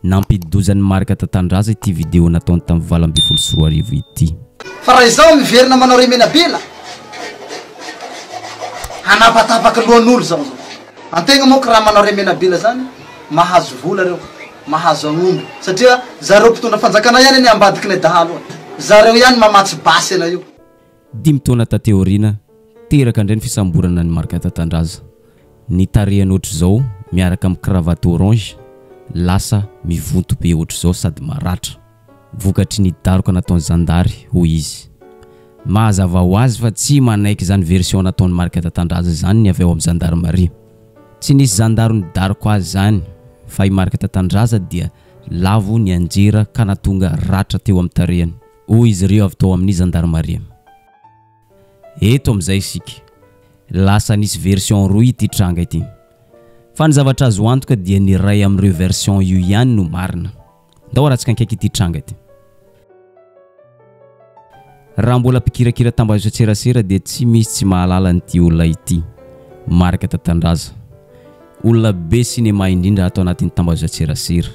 nampidozan'ny marika Tatandraza ity vidéo nataony tamin'ny 24 ity. Fa raha izao miverina manao remenabila hanapatapaka lohan'olo zao. Antegna moa raha manao remenabila zany mahazo vola reo, mahazo agn'omby satria zareo mpitondra fanjakana ihany ny ambadiky ny dahalo. Zareo ihany mamatsy basy ana io. 10 taona tateorina teraka indray ny fisamborana ny marika Tatandraza. Ny tarehany ohatr' zao miaraka amin'ny cravatte orange lasa mivonto be ohatr' zao sady maratra. Vokatry ny daroka nataony zandary hoy izy. Mazava ho azy fa tsy manaiky zany version nataony marika Tatandraza zany ny avy ao amin'ny gendarmerie. Tsy nisy zandaro ny daroko azy zany fa i marika Tatandraza dia lavo ny anjera ka natonga ratra teo amin'ny tarehany. Hoy izy ireo avy tao amin'ny gendarmerie. Eto amin'izay isika lasa nisy version roy ity tranga ity. Fa ny zavatra azo antoka dia ny ray amin'ireo version io ihany no marina. Ndao ratsika ankaiky ity tranga ity. Raha mbola mpikirakira tambazotra tserasera dia tsy misy tsy mahalala n'ity olona ity marika Tatandraza. Olona be sinema indrindra atao anatin'ny tambazotra tserasera.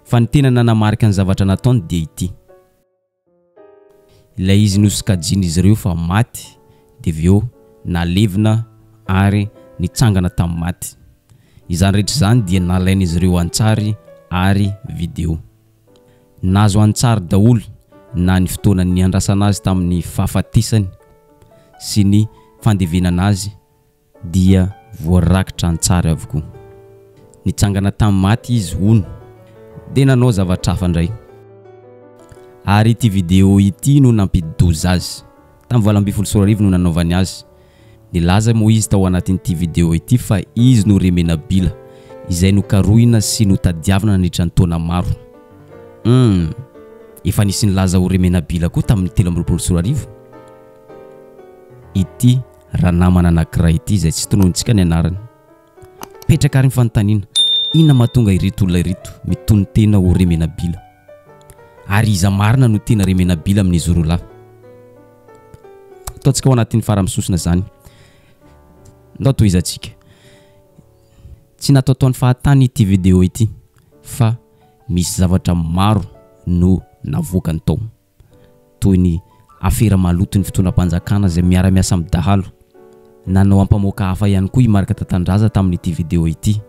Fa ny tena nanamarika ny zavatra nataony dia ity. Ilay izy nosikajiny izy ireo fa maty dia aveo nalevina ary nitsangana tamin'ny maty. Izany rehetra izany dia nalaina izy ireo antsary ary vidéo. Nazo antsary daholo na ny fotoana ny andrasana azy tamin'ny fahafatesany sy ny fandevenana azy dia voarakitra antsary avokoa. Nitsangana tamin'ny maty izy hono dia nanao zavatra hafa indray. Ary ity vidéo ity no nampidoza azy. Tamin'ny 24 no nanaovany azy. Nilaza moa izy tao anatin'ity vidéo ity fa izy no remenabila izay no karohina sy no tadiavina nandritra ny taona maro. Efa nisy nilaza ho remenabila koa tamin'ny 24 ity raha namana anankiray ity izay tsy tonontsika ny anarany. Petraka ary ny fanontaniana inona mahatonga ireto olona ireto mitony tena ho remenabila. Ary iza marina no tena remenabila amin'izy roa. Ataontsika ao anatin'ny faramososina zany. Ndao tohizantsika. Tsy nataotaony fahatany ity vidéo ity fa misy zavatra maro no navokany tao. Toy ny afera maloto ny fitondram-panjakana izay miara-miasa amin'ny dahalo. Nanao ampamoaka hafa ihany koa i marika Tatandraza tamin'ity vidéo ity.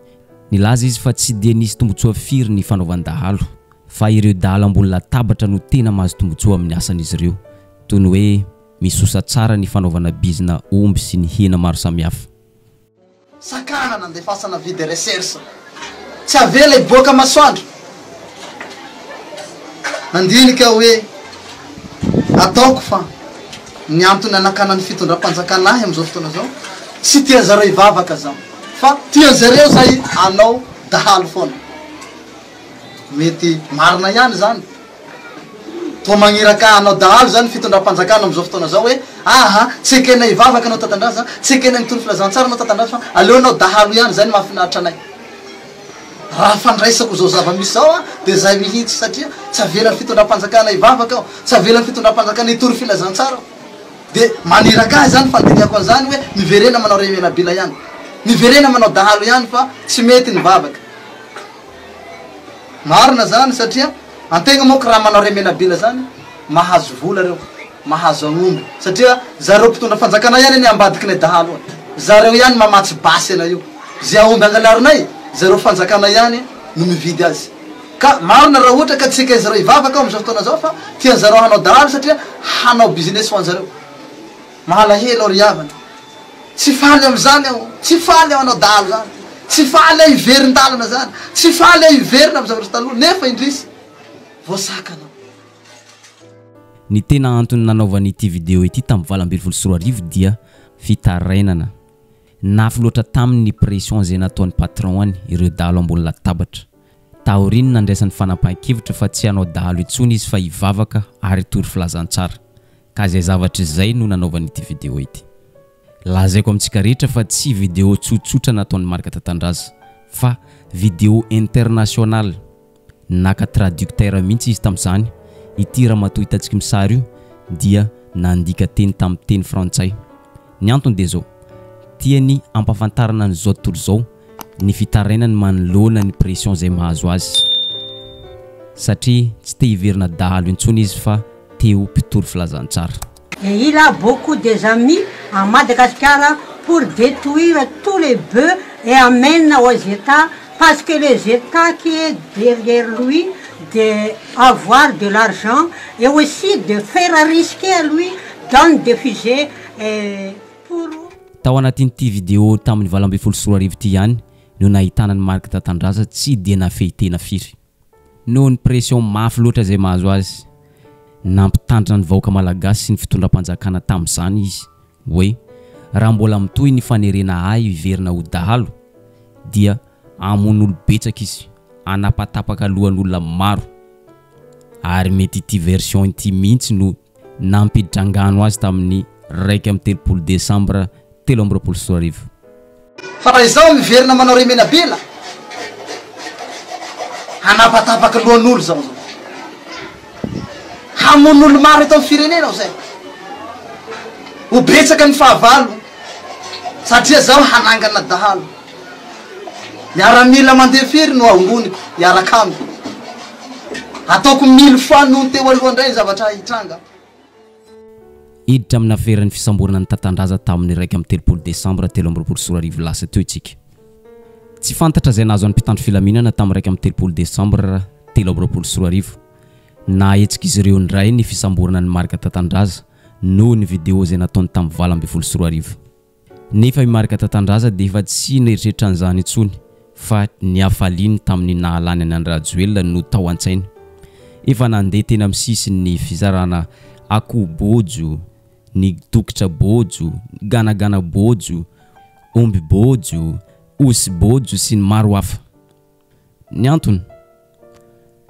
Nilaza izy fa tsy dia nisy tombotsoa firy ny fanaovan-dahalo fa ireo dahalo ambony latabatra no tena mahazo tombotsoa amin'ny asan'izy ireo. Toy ny hoe misosa tsara ny fanaovana bizina omby sy ny hena maro samihafa. Sakana nandefasana vide recherche. Tsy avela iboaka masoandro. Nandinika hoe ataoko fa ny antony anakana ny fitondram-panjakana ahy amin'izao fotoana zao tsy tia zareo ivavaka zao fa tia zareo zay anao dahalo foana. Mety marina ihany zany. To magniraka anao dahalo zany fitondram-panjakana amin'izao fotoana zao hoe tsy ekena ivavaka anao Tatandraza, tsy ekena mitondra filazantsara anao Tatandraza fa aleonao dahalo ihany zany mahafinaritra anay. Raha fandraisako zao zava-misy zao dia zay mihitsy satria tsy avela ny fitondram-panjakana ivavaka aho, tsy avela ny fitondram-panjakana hitory filazantsara aho. Dia maniraka ahy zany fandiniako an'izany hoe miverena manao remenabila ihany, miverena manao dahalo ihany fa tsy mety ny vavaka. Marina zany satria antegna moa raha manao remenabila zany mahazo vola reo, mahazo agn'omby satria zareo mpitondra fanjakana ihany ny ambadiky ny dahalo. Zareo ihany mamatsy basy ana io. Zay aomby angalarinay zareo fanjakana ihany no mividy azy. Ka marina raha ohatra ka tsy eka zareo ivavaka amin'izao fotoana zao fa tia zareo hanao dahalo satria hanao business ho anjareo. Mahalahelo ry havana. Tsy faly amin'izany aho, tsy faly aho hanao dahalo zany. Tsy faly aho iverin-dalana zany. Tsy faly aho iverina amin'ny zavatra taloha nefa indrisy voasakana. Ny tena antony nanaovany ity vidéo ity tamin'ny 24 dia fitarainana. Nafy loatra tamin'ny pression izay nataony patron ireo dahalo ambony latabatra. Taoriny nandraisan'ny fanapahan-kevitra fa tsy hanao dahalo intsony izy fa hivavaka ary hitory filazantsara. Ka izay zavatra izay no nanaovany ity vidéo ity. Lazaiko amintsika rehetra fa tsy vidéo tsotsotra nataony marika Tatandraza fa vidéo international. Naka traducteur mihitsy izy tamin'izany. Ity raha matoa hitantsika misary io dia nandika teny tamin'ny teny frantsay. Ny antony dia zao. Tiany ampafantarana an'izao tontolo zao ny fitarainany manoloana ny pression zay mahazo azy satria tsy te hiverina dahalo intsony izy fa teo mpitory filazantsara. Et il a beaucoup des amis à Madagascar pour détruire tous les bœufs et amène aux États, parce que les États qui est derrière lui d'avoir de l'argent et aussi de faire risquer à lui dans des fusées pour... Tao anatin'ity vidéo tamin'ny 24 ty ihany no nahitana ny Mark Tatandraza tsy dia nafehitena firy. Noho ny pression mafy loatra zay mahazo azy, nampitandrina ny vahoaka malagasy sy ny fitondram-panjakana tamin'izany izy hoe raha mbola mitohy ny fanerena ahy hiverina ho dahalo dia amon'olo betsaka izy, anapatapaka lohan'olona maro. Ary mety ity version ity mihitsy no nampidrangano azy tamin'ny 1 Desambra 2024. Fa raha izao miverina manao remena bela hanapatapaka lohan'olo zao hamon'olo maro eto amin'ny firenena ao zay ho betsaka ny fahavalo satria zao hanangana dahalo. Miaramila mandeha firy no amboniko miaraka amiko ataoko 1000 fois noho ny teo aloha indray zavatra hitranga. Hiditra amin'ny aferan'ny fisamborana ny Tatandraza tamin'ny 1 Desambra 2024 lasa teo itsika. Tsy fantatra zay nahazo ny mpitandro filaminana tamin'ny 1 Desambra 2024 na hetsika izy ireo ndray ny fisamborana ny Mark Tatandraza noho ny vidéo zay nataony tamin'ny 24. Nefa i Mark Tatandraza dia efa tsy neritreritra an'izany intsony fa ny hafaliany tamin'ny nahalany any Rajoelina no tao an-tsainy. Efa nandeha teny amin'ny sisin'ny fizarana akoho bojo, ny dokotra bojo, ganagana bojo, omby bojo, osy bojo sy ny maro hafa. Ny antony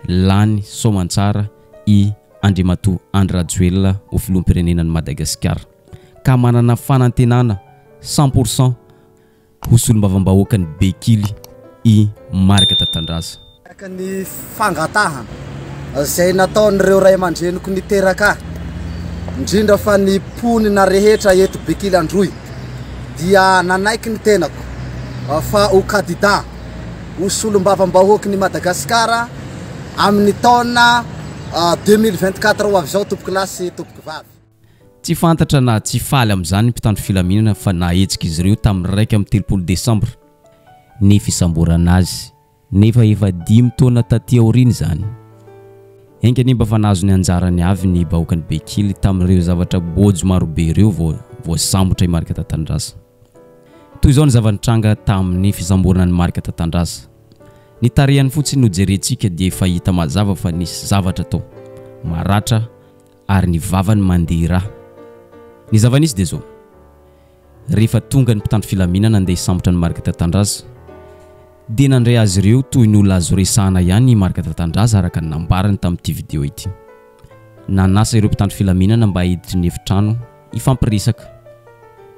lany soamantsara i Andriamatoa Andry Rajoelina ho filoham-pirenenan'i Madagasikara ka manana fanantenana 100% ho solombavam-bahoaka ny Bekily i Mark Tatandraza. Ny fangatahana zay nataon'ireo ray aman-dreniko niteraka indrindra fa ny ponina rehetra eto Bekily Androy dia nanaiky ny tenako fa ho candidat ho solombavam-bahoaky ny Madagasikara amin'ny taona 2024 ho avy zao tompoko lasy tompoko vavy. Tsy fantatra na tsy faly amin'izany ny mpitandro filaminana fa nahetsika izy ireo tamin'ny 1 Desambra ny fisamborana azy nefa efa 5 taona taty aoriana izany. Enga ny mba fa nahazo ny anjarany avy ny bahoakany Bekily tamin'ireo zavatra bojo marobe ireo voasambotra i Mark Tatandraza. Toy izao ny zavanitranga tamin'ny fisamborana ny Mark Tatandraza. Ny tarehany fotsiny no jerentsika dia efa hita mazava fa nisy zavatra tao maratra ary ny vavany mandeha raha. Ny zavanisy dia zao: rehefa tonga ny mpitandro filaminana andeha hisambotra ny Mark Tatandraza dia nandray azy ireo toy ny olona azo resahana ihany Mark Tatandraza araka ny nambarany tamin'ity vidéo ity. Nanasa ireo mpitandro filaminana mba hiditry ny efitrano ifampiresaka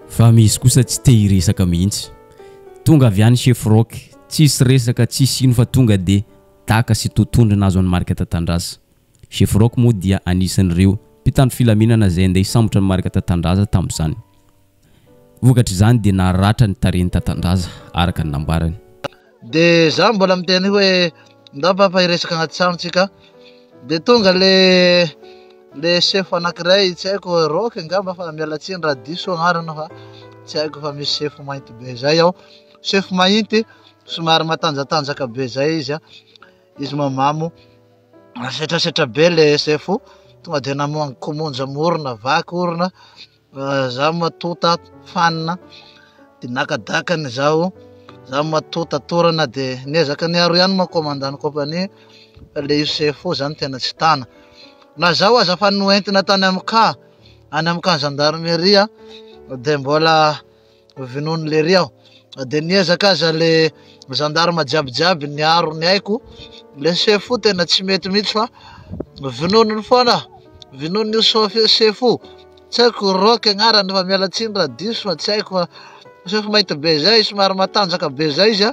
fa misy kosa tsy te hiresaka mihitsy. Tonga avy any chef rock, tsisy resaka tsisy ino fa tonga dia daka sy totondry nazo any Mark Tatandraza. Chef rock moa dia anisan'ireo mpitandro filaminana izay andeha hisambotra ny Mark Tatandraza tamin'izany. Vokatr' izany dia naratra ny tarehin'ny Tatandraza araka ny nambarany. De za mbola miteny hoe ndapa iresaka agnaty tranontsika de tonga le chef anankiray tsy haiko rock ngamba fa mialatsiny raha diso agnarana fa tsy haiko fa misy chef mainty be zay ao. Chef mainty somary matanjatanjaka be zay izy izy mamamo setrasetra be le chef tonga de namoagny komonja morona vaky orona za matota fanina de nakadakany zao za matota torana de niezaka niaro ihany ma commandant compagnie le chef zany tena tsy tana na zao aza fa noentina tany amka any amka gendarmerie de mbola vinony le riao de niezaka aza le gendarme jiaby niaro ny aiko le chef tena tsy mety mihitsy fa vinony foana vinony chef tsy haiko rock agnarany fa mialatsiny raha diso fa tsy haiko fa chef mainty be zay somary matanjaka be zay izy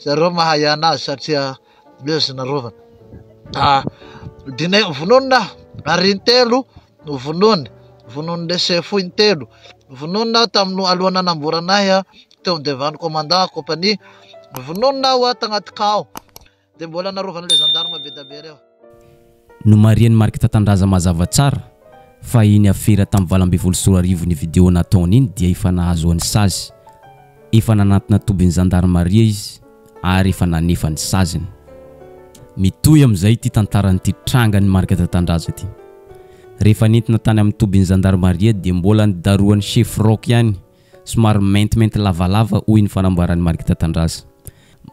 zareo mahay anazy satria lezy narovana dinay vonona ary intelo vonony le chef intelo vonona tamin'ny alohan'ny anamboranay teo devant commandant compagnie vononao tagnaty kao dia mbola narovan'ilay gendarme be da be reo. No mariany marika tatandraza mazava tsara fa iny afera tamin'ny 2024 ny vidéo nataony iny dia efa nahazo ny sazy, efa nanantona tobin'ny gendarmerie izy ary efa nanefa ny saziny. Mitoy amin'izay ity tantaran'ity trangany marika tatandraza ity. Rehefa nentina tany amin'ny tobin'ny gendarmerie dia mbola nidaroan'ny chef rock ihany, somary maintimainty lavalava hoy ny fanamboarany marika tatandraza.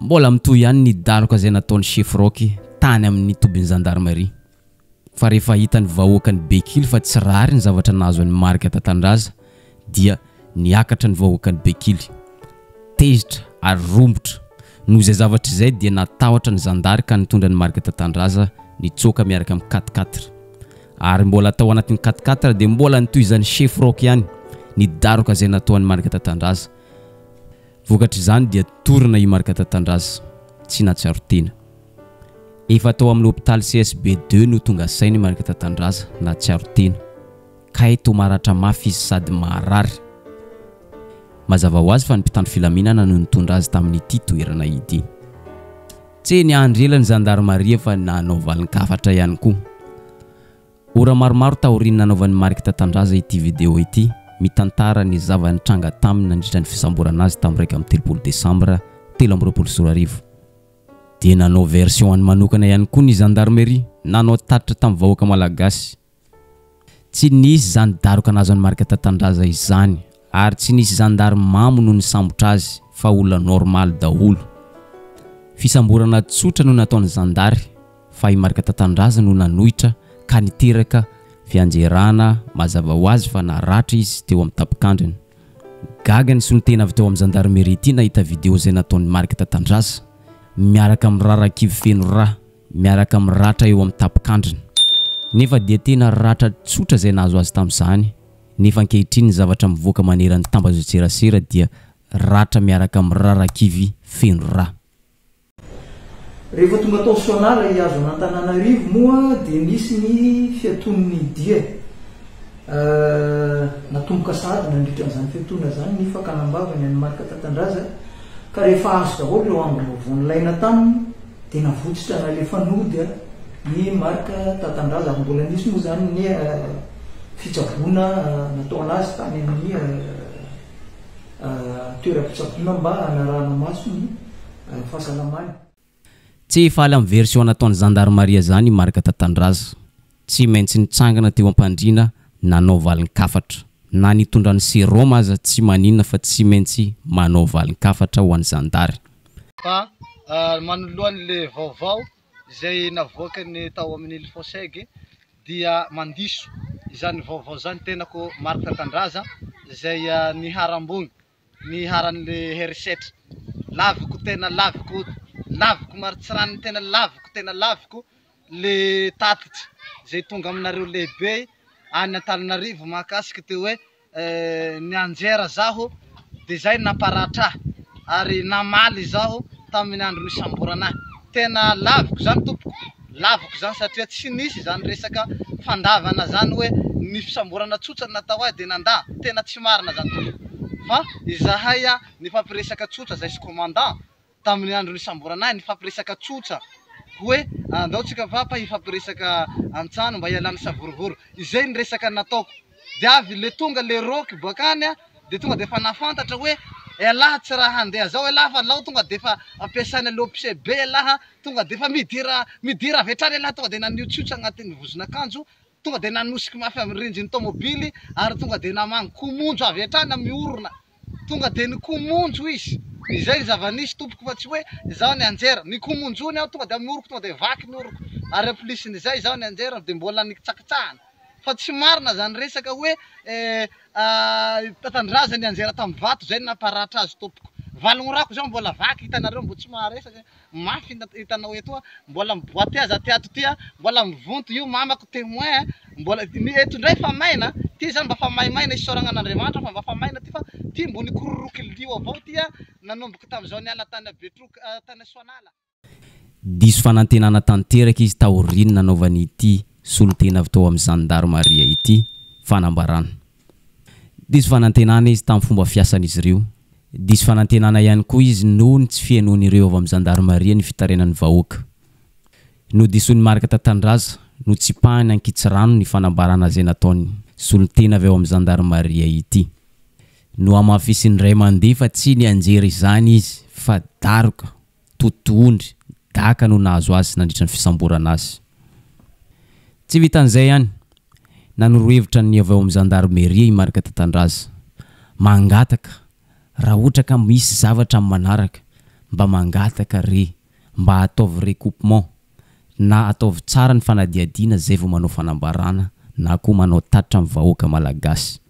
Mbola mitoy ihany nidaroka izay nataon'ny chef rock tany amin'ny tobin'ny gendarmerie. Fa rehefa hitany vahoakany Bekily fa tsy rary ny zavatra nahazo ny marika tatandraza dia niakatra ny vahoakany Bekily, tezitra ary rombotra. Noho izay zavatra izay dia natahotra ny zandary ka nitondra ny marika tatandraza nitsoaka miaraka amin'ny 4x4. Ary mbola tao anatin'ny 4x4 dia mbola nitoy izany chef rock ihany nidaroka izay nataon'ny marika tatandraza. Vokatra izany dia torina i marika tatandraza tsy natsiaro tena. Efa tao amin'ny hôpitaly CSB2 no tonga sainy marika tatandraza natsiaro tena. Kay to maratra mafy izy sady maharary. Mazava ho azy fa ny mpitandro filaminana no nitondra azy tamin'ity toerana ity. Tsy niandrela ny gendarmerie fa nanao valin-kafatra ihany koa. Ora maromaro taoriana nanaovan'ny marika tatandraza ity vidéo ity, mitantara ny zava-nitranga taminy nandritra ny fisamborana azy tamin'ny 3 Desambra 2024. Dia nanao version any manokana ihany koa ny gendarmerie, nanao tatitra tamin'ny vahoaka malagasy. Tsy nisy zany daroka nazo ny marika tatandraza izany, ary tsy nisy gendarme mamo no nisambotra azy fa olona normal daholo. Fisamborana tsotra no nataon'ny zandary fa i marika tatandraza no nanohitra ka niteraka fianjerana. Mazava ho azy fa naratra izy teo amin'ny tapikandriny. Gaga ny solitena avy teo amin'ny gendarmerie ity nahita vidéo izay nataon'ny marika tatandraza miaraka amin'ny rarakivy feno rà, miaraka amin'ny ratra eo amin'ny tapikandriny. Nefa dia tena ratra tsotra izay nahazo azy tamin'izany, nefa ankehitriny ny zavatra mivoaka maneran'ny tambazotserasera dia ratra miaraka amin'ny rarakivy feno rà. Rehefa tonga tao Sonala iazo n'Antananarivo moa dia nisy ny fiaton'ny dia natomboka sady nandritra an'izany fiatona zany ny fakanambavany any marika tatandraza. Ka rehefa azo daholo eo ambiny vonolaina taminy dia navotsitra nalefa nody ny marika tatandraza. Ary mbola nisy moa zany ny fitsaboana natao anazy tany amin'ny toeram-pitsaboana mba hanarahana maso ny fahasalamany. Tsy efaly amin'ny version nataon'ny gendarmerie zany marika tatandraza, tsy maintsy nitsangana teo am-pandriana nanao valin-kafatra. Na nitondra ny sérum aza tsy maninona fa tsy maintsy manao valin-kafatra ho an'ny zandary. Fa manoloan'le vaovao izay navoaka ny tao amin'ny Ilfoseg dia mandiso izany vaovao zany tenako marika tatandraza izay niharambony niharan'le herisetra laviko tena laviko maritsirany tena laviko le tatitra izay tonga aminareo lehibe any Antananarivo mahakasika teo hoe nianjera zaho dia zay namparatra ary namaly zaho tamin'ny andro nisamborana. Tena laviko zany tompoko, laviko zany satria tsy nisy zany resaka fandavana zany hoe ny fisamborana tsotra natao ahy dia nandà, tena tsy marina zany tompoko. Fa izahay nifampiresaka tsotra zay sy commandant tamin'ny andro nisamborana nifampiresaka tsotra hoe andao tsika papa hifampiresaka antsano mba hialany savorovoro. Izay ny resaka nataoko dia avy le tonga le roky bakany dia tonga dia efa nafantatra hoe elaha tsy raha handeha zao elaha fa lao tonga dia efa ampiasaina le OPCB elaha tonga dia efa midira avy hatrany elaha tonga dia naniotsotsa agnatin'ny vozon'akanjo tonga dia nanosiky mafy amin'ny rindriny tomobily ary tonga dia namangy komonjo avy hatrany amin'ny orona tonga dia ny komonjo izy. Izay zava-nisy tompoko fa tsy hoe zaho ny anjera ny komonjony aho tonga dia amin'ny oroko tonga dia vaky ny oroko ary amplisin'izay zaho ny anjera dia mbola nikitsakitsahana fa tsy marina zany resaka hoe tatandraza ny anjera tamin'ny vato zay namparatra azy tompoko. Valognorako zao mbola vaky hitanareo mbo tsy maharesaka mafy hitanao eto mbola miboaty azy aty ato ty mbola mivonto io mamako témoin mbola eto indray fa maina ty zany mba fa maimaina isoragnan'Andriamanitra fa mba fa maina ty fa ty mbo nikororoky lio avao ty nanomboka tamin'izao niala tany Betroka tany Sonala. Diso fanantenana tanteraka izy taoriny nanaovany ity solitena avy tao amin'ny gendarmerie ity fanambarana. Diso fanantenana izy tamin'ny fomba fiasan'izy ireo Diso fanantenana ihany koa izy noho ny tsy fihainoany ireo avy amin'ny gendarmerie ny fitarenan'ny vahoaka. No disony marika Tatandraza no tsy pahany Ankitsirano ny fanambarana izay nataony solon-tena avy ao amin'ny gendarmerie ity. No amafisiny ray mandeha fa tsy ny anjery izany izy fa daroka, totohondry, daka no nahazo azy nandritra ny fisamborana azy. Tsy vitan'izay ihany, nanorohevitra ny avy ao amin'ny gendarmerie i marika Tatandraza. Mangataka raha ohatra ka misy zavatra manaraka mba mangataka re mba ataovy recoupement na ataovy tsara ny fanadiadiana zay vao manao fanambarana na koa manao tatitra amin'ny vahoaka malagasy.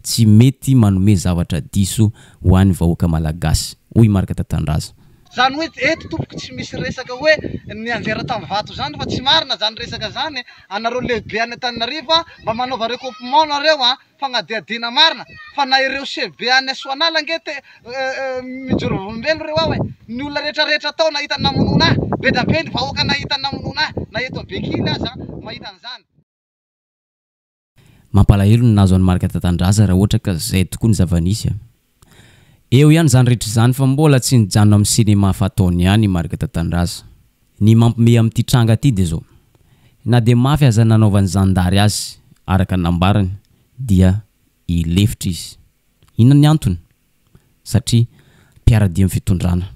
Tsy mety manome zavatra diso ho an'ny vahoaka malagasy. Hoy marika Tatandraza. Zany hoe eto tompoko tsy misy resaka hoe ny anjera tamin'ny vato zany fa tsy marina zany resaka zany. Anareo lehibe any Antananarivo mba manaova recoupement nareo fagnadiadiana marina fa na ireo CB any Soanala ngety mijoro vombelo reo aho ny olona rehetra tao nahita namonona be da be ny vahoaka nahita namonona na eto Bekily aza mahita an'izany. Mampalahelo ny nazo any marika Tatandraza raha ohatra ka zay tokoa ny zavanisy. Eo ihany zany rehetra zany fa mbola tsy nijanona amin'ny sinema fataony ihany marika Tatandraza. Ny mampime amin'ity tranga ty de zao. Na de mafy aza nanaovan'ny zandary azy araka nambarany dia ilefitra izy. Inona ny antony? Satria mpiaradia amin'ny fitondrana.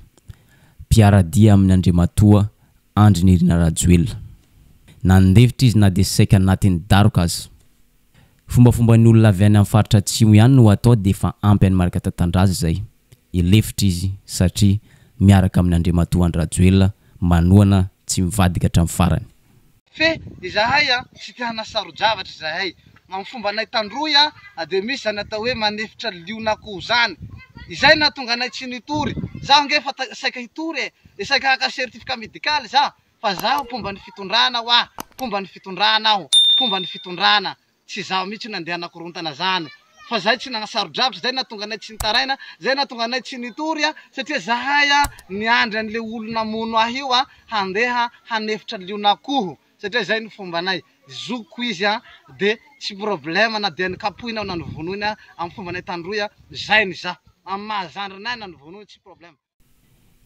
Mpiaradia amin'ny Andriamatoa Andrinirina Rajoelina. Nandefitra izy na de saika anatin'ny daroka azy. Fomba ny olona avy any amin'ny faritra atsimo ihany no atao de fa ampy any marika Tatandraza zay. Ilefitra izy satria miaraka amin'ny Andriamatoa Rajoelina manoana tsy mivadika hatramin'ny farany. Fe izahay tsy te hanasaro-javatra izahay. Amin'ny fomba nay tandroy de misy zany atao hoe manefitra lion'akoho zany. Izay na tonga nay tsy nitory. Zaho nge fa saika hitory saika haka certificat médical za fa zaho fomba ny fitondrana wa fomba ny fitondrana aho fomba ny fitondrana tsy zaho mihitsy nandeha nakorontana zany fa zahay tsy nagnasaro-javatra zay na tonga nay tsy nitaraina zay na tonga nay tsy nitory satria zahay niandry an'le olona mono ahy io handeha hanefitra lion'akoho satria zay ny fomba nay zoko izy de tsy problème na de nikapohina aho na nivonoina amin'ny fomba nay tandroy zay ny za amin'ny mahazandry nay na nivonoina tsy problème.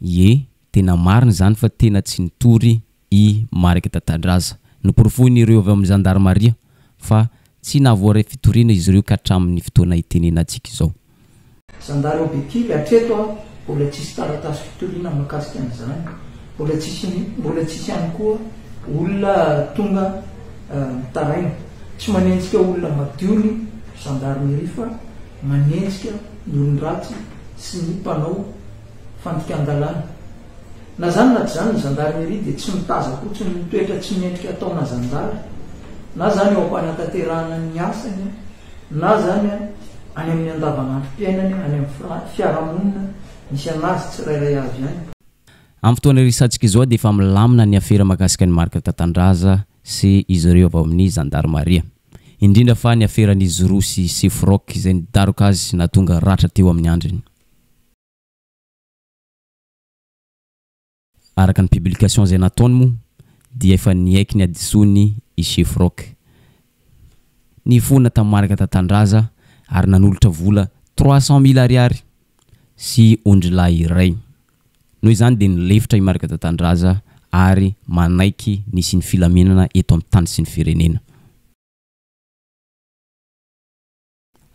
Ye tena marina zany fa tena tsy nitory i marika Tatandraza. Noporofoiny ireo avy amin'ny gendarmerie fa tsy nahavoare fitoriana izy ireo ka hatramin'ny fotoana itenena antsika izao. Zandary Bekily hatreto mbola tsisy taratasy fitoriana mahakasika an'izany. Mbola tsisy ihany koa olona tonga mitaraina. Tsy manenjika olona madiony gendarmerie fa manenjika ny olon-dratsy sy ny mpanao fandikan-dalàna. Na zany na tsy zany ny gendarmerie dia tsy mitaza fotsiny ny toetra tsy miendrika ataona zandary. Na zany eo am-panatanterahana ny asany na zany any amin'ny andavanandrom-piainany any amin'ny fiarahamonina misy anazy tsirairay avy ihany. Amin'ny fotoana risantsika izao dia efa milamina ny afera mahakasika ny marika Tatandraza sy izy ireo avy amin'ny gendarmerie. Indrindra fa ny aferan'izy roa sy Sefrok izay nidaroka azy nahatonga ratra teo amin'ny andriny. Araka ny publication izay nataony moa dia efa niaiky ny adisony i Sefrok. Ny fona tamin'ny marika Tatandraza ary nanolotra vola 300,000 ariary sy ondrilahy iray. Noho izany dia nilefitra i marika Tatandraza ary manaiky nisy ny filamenana eto amin'ny tany sy ny firenena.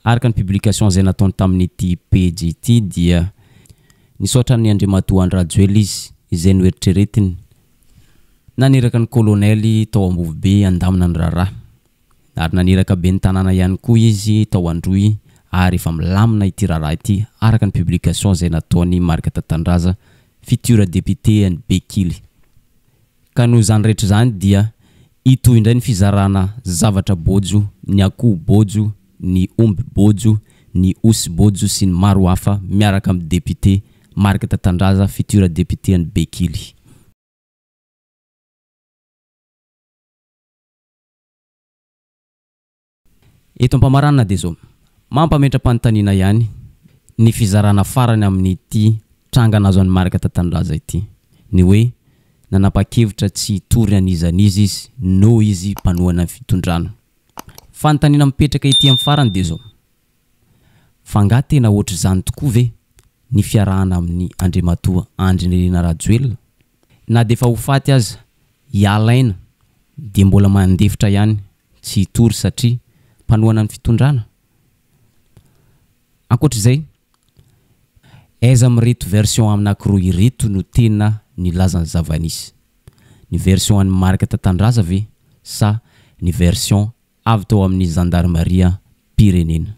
Araka ny publication izay nataony tamin'ity page ity dia nisaotra ny Andriamatoa Rajoelina izy izay noeritreretiny naneraka ny kolonely tao Ambovobe andamina ny rara ary naneraka be ny tanàna ihany koa izy tao Androy ary efa milamina ity rara ity araka ny publication izay nataony marika Tatandraza futur député any Bekily. Ka noho izany rehetra zany dia itoy indray ny fizarana zavatra bojo, ny akoho bojo, ny omby bojo, ny osy bojo sy ny maro hafa miaraka amin'ny député marika Tatandraza futur député any Bekily. Eto ampamarana dia zao mampametra-panontaniana ihany ny fizarana farany amin'ity tranga nazo any marika Tatandraza ity ny hoe nanapa-kevitra tsy hitory an'izanizy izy no izy mpanohana fitondrana. Fanontaniana mipetraka ety amin'ny farany dia zao fa nga tena ohatr' izany tokoa ve ny fiarahana amin'ny Andriamatoa Andry Nirina Rajoelina na de fa ho faty aza ialaina de mbola mandefitra ihany tsy hitory satria mpanohana ny fitondrana. Ankoatr'izay aiza mireto version amin'ankiroa ireto no tena nilazany zavanisy, ny version an'ny Marika Tatandraza ve sa ny version avy tao amin'ny Gendarmeria Pirenena.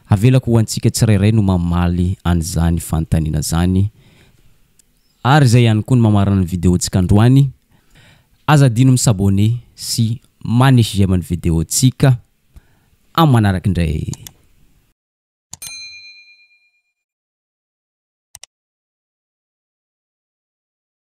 Avelako ho antsika tsirairay no mamaly an'izany fanontaniana zany. Ary zay ihany koa no mamarana ny vidéontsika androany. Aza dino misabone sy manezy amin'ny vidéontsika amin'ny manaraka indray.